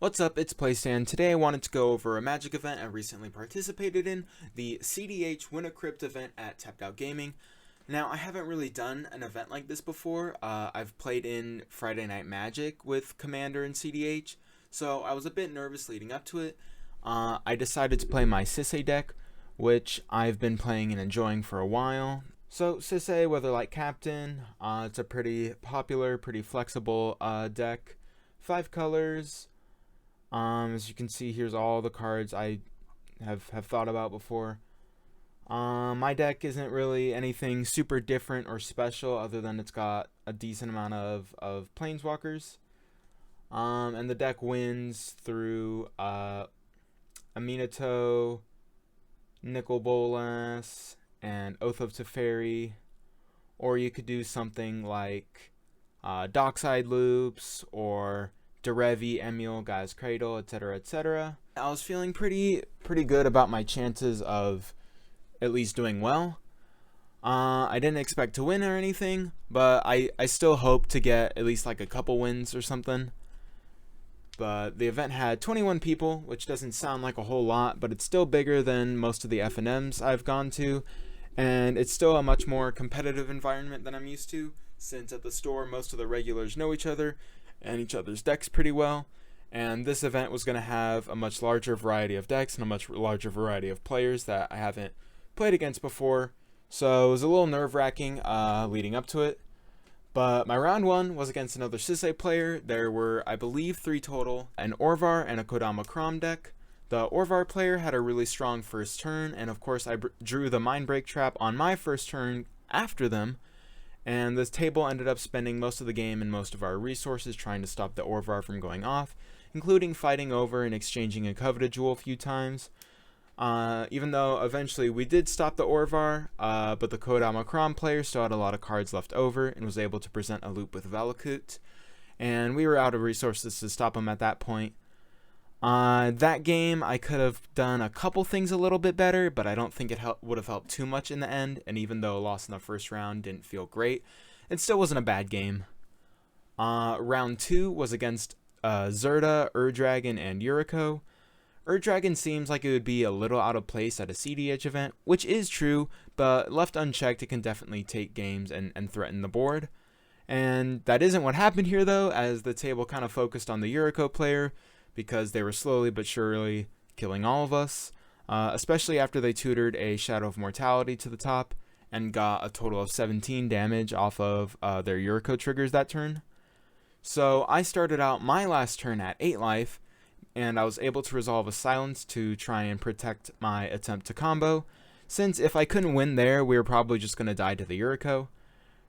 What's up, it's Playstand. Today I wanted to go over a Magic event I recently participated in, the CEDH Win a Crypt event at Tapped Out Gaming. Now, I haven't really done an event like this before. I've played in Friday Night Magic with Commander and CEDH, so I was a bit nervous leading up to it. I decided to play my Sisay deck, which I've been playing and enjoying for a while. So Sisay, Weatherlight Captain, it's a pretty popular, pretty flexible deck. 5 colors. As you can see, here's all the cards I have thought about before. My deck isn't really anything super different or special other than it's got a decent amount of planeswalkers. And the deck wins through Aminato, Nicol Bolas, and Oath of Teferi. Or you could do something like Dockside Loops or Derevi, Emil, Guy's Cradle, etc., etc. I was feeling pretty good about my chances of at least doing well. I didn't expect to win or anything, but I still hope to get at least like a couple wins or something. But the event had 21 people, which doesn't sound like a whole lot, but it's still bigger than most of the FNMs I've gone to, and it's still a much more competitive environment than I'm used to, since at the store most of the regulars know each other and each other's decks pretty well, and this event was going to have a much larger variety of decks and a much larger variety of players that I haven't played against before, so it was a little nerve-wracking leading up to it. But my round one was against another Sisay player. There were, I believe, 3 total, an Orvar and a Kodama Krom deck. The Orvar player had a really strong first turn, and of course I drew the Mind Break Trap on my first turn after them, and this table ended up spending most of the game and most of our resources trying to stop the Orvar from going off, including fighting over and exchanging a Coveted Jewel a few times. Even though eventually we did stop the Orvar, but the Kodama Krom player still had a lot of cards left over and was able to present a loop with Valakut, and we were out of resources to stop him at that point. That game I could have done a couple things a little bit better, but I don't think it would have helped too much in the end, and even though a loss in the first round didn't feel great, it still wasn't a bad game. Round 2 was against Zerda, Ur-Dragon, and Yuriko. Ur-Dragon seems like it would be a little out of place at a CDH event, which is true, but left unchecked it can definitely take games and threaten the board. And that isn't what happened here though, as the table kind of focused on the Yuriko player, because they were slowly but surely killing all of us, especially after they tutored a Shadow of Mortality to the top and got a total of 17 damage off of their Yuriko triggers that turn. So I started out my last turn at 8 life, and I was able to resolve a silence to try and protect my attempt to combo, since if I couldn't win there, we were probably just going to die to the Yuriko.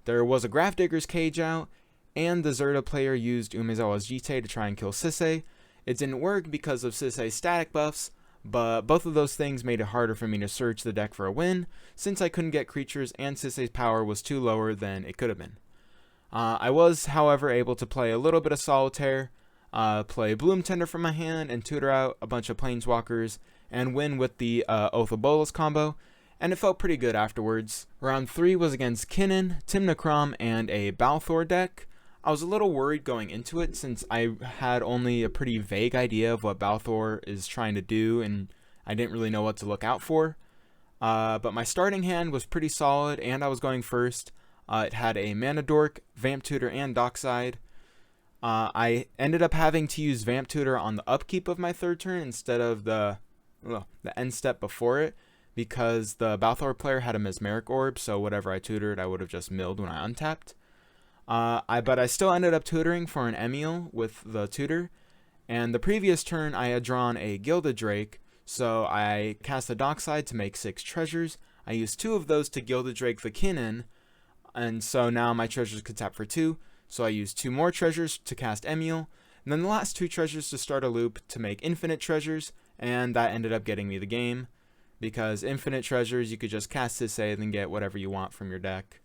There was a Grafdigger's Cage out, and the Zerda player used Umezawa's Jite to try and kill Sisay. It didn't work because of Sisay's static buffs, but both of those things made it harder for me to search the deck for a win, since I couldn't get creatures and Sisay's power was too lower than it could have been. I was, however, able to play a little bit of Solitaire, play Bloom Tender from my hand, and tutor out a bunch of Planeswalkers, and win with the Oath of Bolas combo, and it felt pretty good afterwards. Round 3 was against Kinnan, Tymna Kraum, and a Balthor deck. I was a little worried going into it since I had only a pretty vague idea of what Balthor is trying to do, and I didn't really know what to look out for. But my starting hand was pretty solid, and I was going first. It had a Mana Dork, Vamp Tutor, and Dockside. I ended up having to use Vamp Tutor on the upkeep of my third turn instead of the end step before it, because the Balthor player had a Mesmeric Orb, so whatever I tutored I would have just milled when I untapped. But I still ended up tutoring for an Emil with the tutor, and the previous turn I had drawn a Gilded Drake, so I cast the Dockside to make 6 treasures. I used 2 of those to Gilded Drake the Kinnan, and so now my treasures could tap for 2, so I used 2 more treasures to cast Emil, and then the last 2 treasures to start a loop to make infinite treasures, and that ended up getting me the game, because infinite treasures you could just cast Sisay and then get whatever you want from your deck.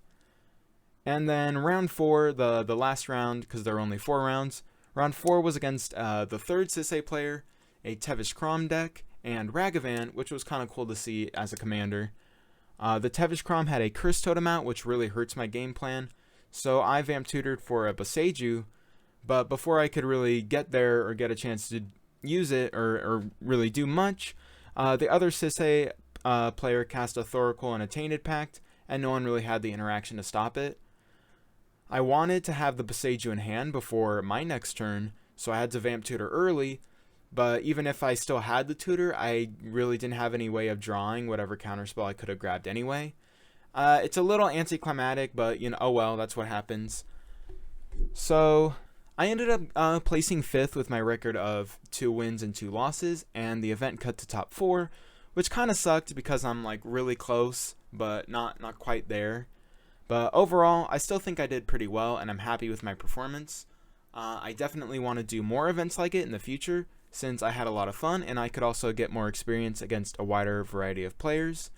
And then round 4, the last round, because there were only 4 rounds, round 4 was against the third Sisay player, a Tevesh Krom deck, and Ragavan, which was kind of cool to see as a commander. The Tevesh Krom had a Curse Totem out, which really hurts my game plan, so I Vamp Tutored for a Boseiju, But before I could really get there or get a chance to use it or really do much, the other CEDH player cast a Thoracle and a Tainted Pact, and no one really had the interaction to stop it. I wanted to have the Boseiju in hand before my next turn, so I had to Vamp Tutor early, but even if I still had the tutor, I really didn't have any way of drawing whatever counterspell I could have grabbed anyway. It's a little anticlimactic, but oh well, that's what happens. So I ended up placing 5th with my record of 2 wins and 2 losses, and the event cut to top 4, which kind of sucked because I'm like really close, but not quite there. But overall, I still think I did pretty well, and I'm happy with my performance. I definitely want to do more events like it in the future, since I had a lot of fun, and I could also get more experience against a wider variety of players.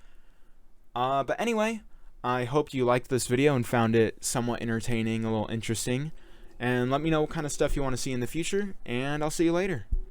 But anyway, I hope you liked this video and found it somewhat entertaining, a little interesting. And let me know what kind of stuff you want to see in the future, and I'll see you later.